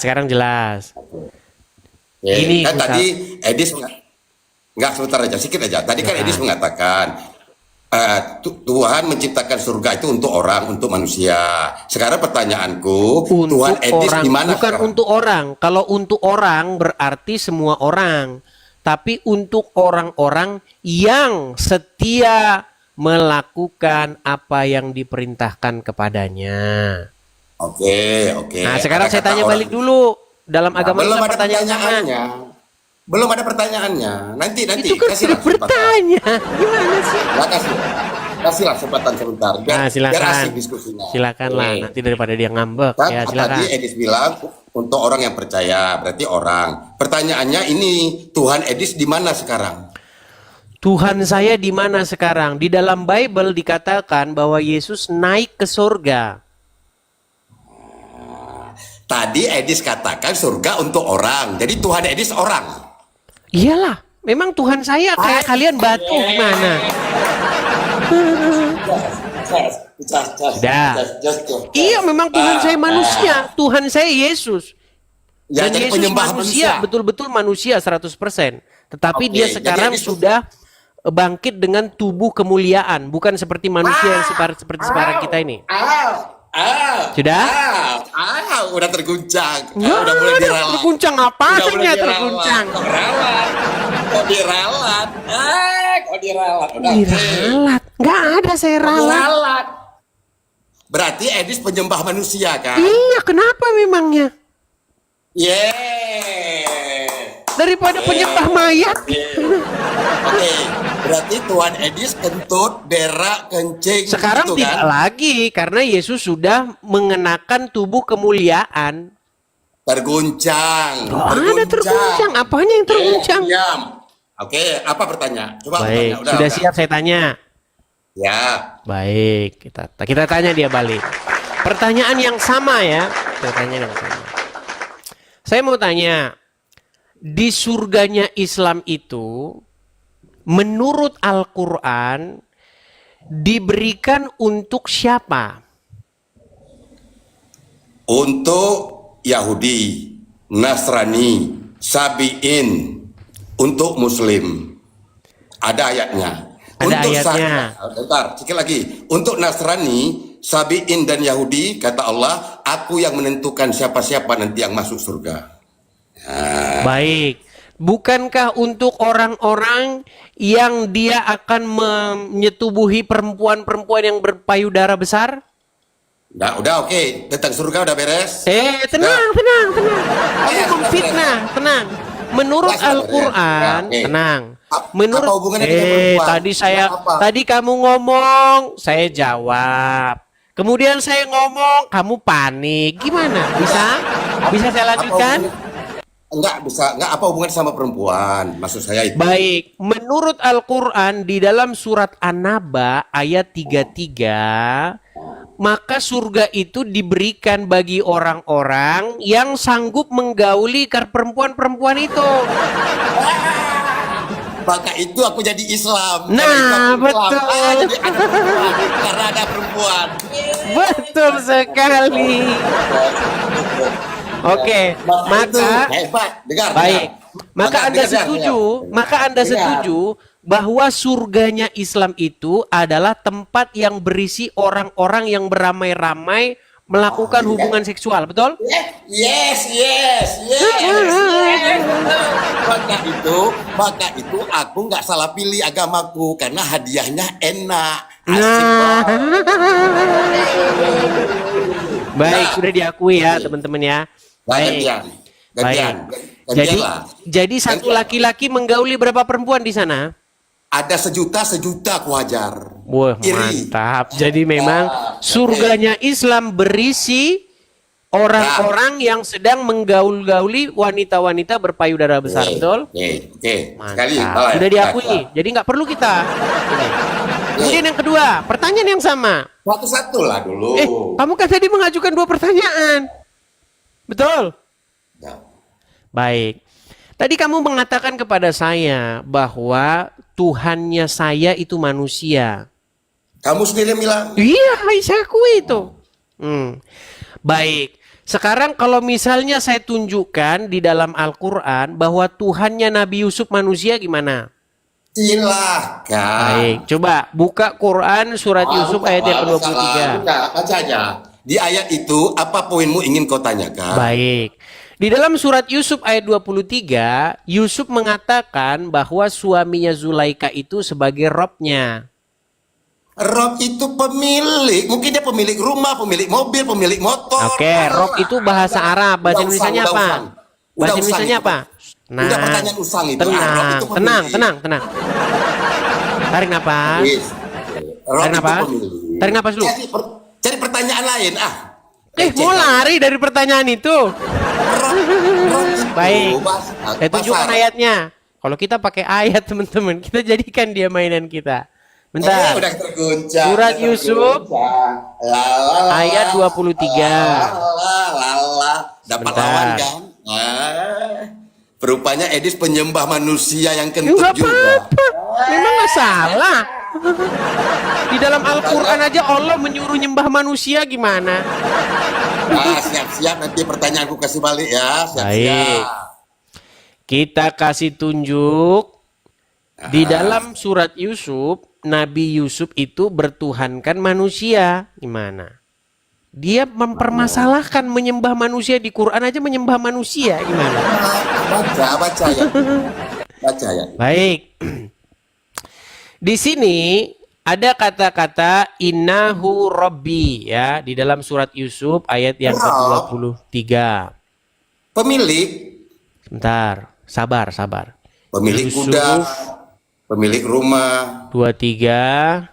Sekarang jelas. Ya, Gini, kan Ustaz. tadi Edis nggak sebentar aja, sedikit aja. Tadi kan Edis mengatakan Tuhan menciptakan surga itu untuk orang, untuk manusia. Sekarang pertanyaanku, Tuhan Untuk Edis orang, di mana bukan sekarang? untuk orang. Kalau untuk orang berarti semua orang. Tapi untuk orang-orang yang setia melakukan apa yang diperintahkan kepadanya. Oke, oke. Nah, Ada sekarang saya kata tanya orang. balik dulu. Dalam Nah, agama belum Islam ada pertanyaan sama. pertanyaannya. Belum ada pertanyaannya. Nanti Itu kan kasihlah sudah kesempatan. bertanya. Gimana sih? Nah, kasihlah kesempatan sebentar biar, Nah, biar silakan. asik diskusinya. Silakanlah. Oke. Nanti daripada dia ngambek. Kan Ya, tadi silakan. Edis bilang untuk orang yang percaya, berarti orang. Pertanyaannya ini, Tuhan Edis di mana sekarang? Tuhan saya di mana sekarang? Di dalam Bible dikatakan bahwa Yesus naik ke surga. Tadi Edis katakan surga untuk orang. Jadi Tuhan Edis orang. Iyalah, memang Tuhan saya kayak kalian batu gimana? Sudah. Iya, memang Tuhan saya manusia. Tuhan saya Yesus. Ya, Dan jadi Yesus penyembah manusia, betul-betul manusia 100%. Tetapi Oke, dia jadi sekarang Yesus- sudah bangkit dengan tubuh kemuliaan, bukan seperti manusia yang seperti sekarang kita ini. Sudah? Udah terguncang. Nggak Udah mulai ada diralat. terguncang Udah apanya mulai terguncang? Kok diralat? Kok diralat? Kok diralat? Udah, oke. Diralat. Nggak ada saya ralat. Diralat. Berarti Edis penyembah manusia kan? Iya, kenapa memangnya? Yeah. Daripada penyembah mayat. Oke, berarti Tuhan Edis kentut, berak, kencing Sekarang gitu tidak kan? lagi karena Yesus sudah mengenakan tubuh kemuliaan. Terguncang. Ada terguncang. Apanya yang terguncang? Diam. Oke, apa pertanyaan? Coba Baik, bertanya. sudah siap saya tanya. Ya. Baik, kita tanya dia balik. Pertanyaan yang sama ya. Pertanyaan yang sama. Saya mau tanya, di surganya Islam itu, menurut Al-Quran, diberikan untuk siapa? Untuk Yahudi, Nasrani, Sabi'in, untuk Muslim. Ada ayatnya. Ada Untuk ayatnya. Bentar, sekali lagi. Untuk Nasrani, Sabi'in dan Yahudi, kata Allah, aku yang menentukan siapa-siapa nanti yang masuk surga. Baik. Bukankah untuk orang-orang yang dia akan menyetubuhi perempuan-perempuan yang berpayudara besar? Nah, udah oke. Tentang surga udah beres. Tenang. Kamu memfitnah, tenang. Menurut Sudah, Al-Quran, ya, oke. tenang. Apa Menurut hubungannya dengan perempuan? Apa? tadi kamu ngomong, saya jawab. Kemudian saya ngomong, kamu panik. Gimana? Bisa saya lanjutkan? Enggak bisa, enggak apa hubungannya sama perempuan. Maksud saya itu. Baik, menurut Al-Quran di dalam surat An-Naba ayat 33, maka surga itu diberikan bagi orang-orang yang sanggup menggauli perempuan-perempuan itu. Maka itu aku jadi Islam. Nah, Karena itu aku betul. Islam. Jadi ada perempuan. Karena ada perempuan. Betul sekali. Oke, itu maka hebat. Dengar. baik. dengar. Maka Anda dengar, setuju, dengar. maka Anda Dengar. setuju bahwa surganya Islam itu adalah tempat yang berisi orang-orang yang beramai-ramai melakukan hubungan seksual, betul? Yes. Maka itu aku nggak salah pilih agamaku karena hadiahnya enak. Asik Nah, banget. baik, Nah. sudah diakui ya teman-teman ya. Baik. Gantian. Jadi, Gantian lah. jadi satu Gantian. laki-laki menggauli berapa perempuan di sana? Ada sejuta aku hajar. Wah, Iri. mantap. Jadi memang surganya Islam berisi orang-orang yang sedang menggauli wanita-wanita berpayudara besar, betul? Oke. Sekali. Mantap. Sudah diakui. Jadi nggak perlu kita. Ini. Kemudian yang kedua, pertanyaan yang sama. Satu-satu lah dulu. Kamu kan tadi mengajukan 2 pertanyaan. Betul? Ya. Baik. Tadi kamu mengatakan kepada saya bahwa Tuhannya saya itu manusia. Kamu sendiri bilang. Iya, saya akui itu. Baik. Sekarang kalau misalnya saya tunjukkan di dalam Al-Quran bahwa Tuhannya Nabi Yusuf manusia gimana? Silahkan. Baik, coba buka Quran surat Yusuf ayat yang ke-23. Baca aja. Di ayat itu apa poinmu ingin kau tanyakan? Baik. Di dalam surat Yusuf ayat 23, Yusuf mengatakan bahwa suaminya Zulaika itu sebagai robnya. Rob itu pemilik, mungkin dia pemilik rumah, pemilik mobil, pemilik motor. Oke, rob itu bahasa Arab. Bahasa Indonesianya apa? Bahasa Indonesianya apa? Nah, udah pertanyaan usang itu. Tenang, Rob itu tenang, pemilik. tenang. Tarik napas. Rob Tarik itu napas. pemilik. Tarik napas dulu. Cari pertanyaan lain. Mau lari dari pertanyaan itu. Rob itu Baik. Saya tunjukkan bahasa- ayatnya. Kalau kita pakai ayat, teman-teman, kita jadikan dia mainan kita. Bentar. udah terguncang. Surat udah Yusuf, terguncang. ayat 23. Dapat Sebentar. lawan kan? Rupanya Edis penyembah manusia yang kentut Enggak juga. apa-apa. Memang nggak salah. Di dalam Al-Quran aja Allah menyuruh nyembah manusia gimana? Siap-siap nanti pertanyaanku kasih balik ya. Baik. Siap-siap. Kita kasih tunjuk di dalam surat Yusuf, Nabi Yusuf itu bertuhankan manusia. Gimana? Dia mempermasalahkan menyembah manusia di Quran aja menyembah manusia. Gimana? Baca ya. Baca ya. Baik. Di sini ada kata-kata innahu rabbi ya di dalam surat Yusuf ayat yang ke-23. Pemilik, Bentar, sabar. pemilik Yusuf. kuda, pemilik rumah, 23.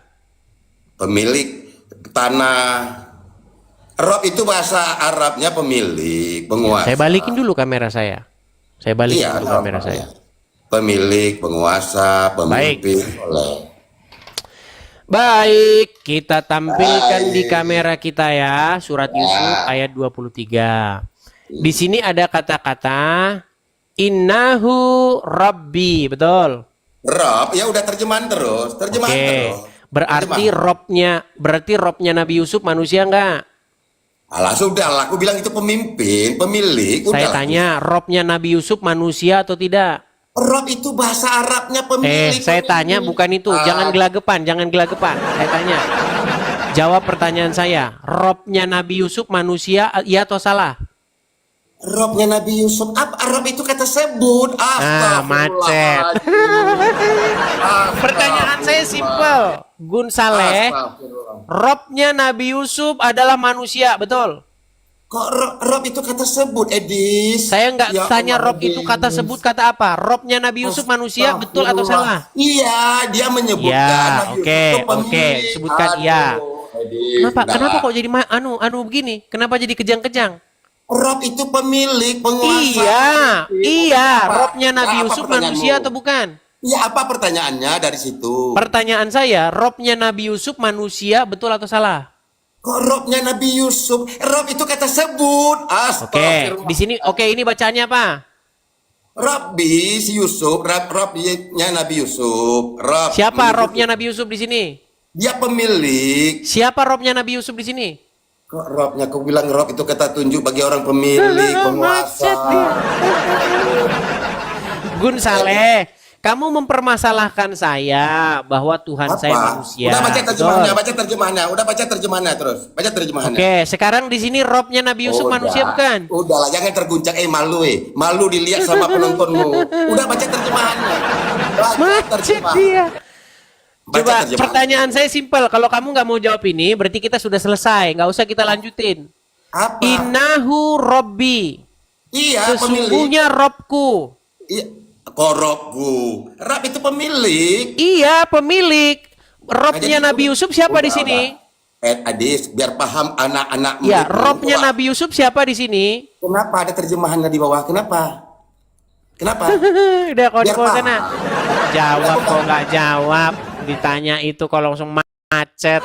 pemilik tanah. Rob itu bahasa Arabnya pemilik, penguasa. Saya balikin dulu kamera saya. Saya balikin Iya, dulu kamera saya. Pemilik, penguasa, pemimpin. Oleh. Baik, kita tampilkan di Baik. kamera kita ya, surat Yusuf ayat 23. Di sini ada kata-kata innahu rabbi, betul? Rob, ya udah terjemahan terus, terjemahan Oke. terus. Berarti robnya Nabi Yusuf manusia enggak? Alah sudah lah, aku bilang itu pemimpin, pemilik. Saya Udahlah. tanya, robnya Nabi Yusuf manusia atau tidak? Rob itu bahasa Arabnya pemilik. Saya pemilik. tanya bukan itu, jangan gelagapan. Saya tanya. Jawab pertanyaan saya. Robnya Nabi Yusuf manusia, iya atau salah? Robnya Nabi Yusuf, apa Rob itu kata sebut? Macet. Pertanyaan saya simpel. Gun Saleh, robnya Nabi Yusuf adalah manusia, betul? Kok Rob itu kata sebut, Edis? Saya nggak Ya tanya Allah, rob itu Edis. kata sebut kata apa? Robnya Nabi Yusuf manusia, betul atau salah? Iya, dia menyebutkan Ya, Nabi oke, Yusuf pemilik. sebutkan iya. Edis, Kenapa udahlah. kok jadi begini? Kenapa jadi kejang-kejang? Rob itu pemilik, penguasa. Iya, Apa? robnya Nabi Apa Yusuf pertanyaanmu? manusia atau bukan? Ya, apa pertanyaannya dari situ? Pertanyaan saya, robnya Nabi Yusuf manusia, betul atau salah? Kok Robnya Nabi Yusuf? Rob itu kata sebut. Oke, di sini ini bacaannya apa? Rabbi si Yusuf, Robnya Nabi Yusuf. Rob. Siapa menyebut- robnya Nabi Yusuf di sini? Dia pemilik. Siapa robnya Nabi Yusuf di sini? Kok Robnya? Kau bilang Rob itu kata tunjuk bagi orang pemilik, penguasa. Macet dia. Gun Saleh, kamu mempermasalahkan saya bahwa Tuhan saya manusia. Udah baca terjemahannya, Betul. Udah baca terjemahannya terus. Baca terjemahannya. Oke, sekarang di sini robnya Nabi Yusuf manusia bukan? Udahlah, jangan terguncang. Malu Malu dilihat sama penontonmu. Udah baca terjemahannya. Baca Macet dia. Baca Coba terjemahannya. pertanyaan saya simpel. Kalau kamu nggak mau jawab ini, berarti kita sudah selesai. Nggak usah kita lanjutin. Apa? Innahu Robbi. Iya, pemilik. Sesungguhnya Robku. Iya, kok Robku. Rob itu pemilik. Iya, pemilik. Robnya Jadi, Nabi Yusuf siapa di udah, sini? Adis, biar paham anak-anak. Ya, muridmu. robnya Wah, Nabi Yusuf siapa di sini? Kenapa ada terjemahannya di bawah? Kenapa? Udah kalau di Biar bawah paham. sana. Jawab kok nggak jawab. Ditanya itu kalau langsung macet.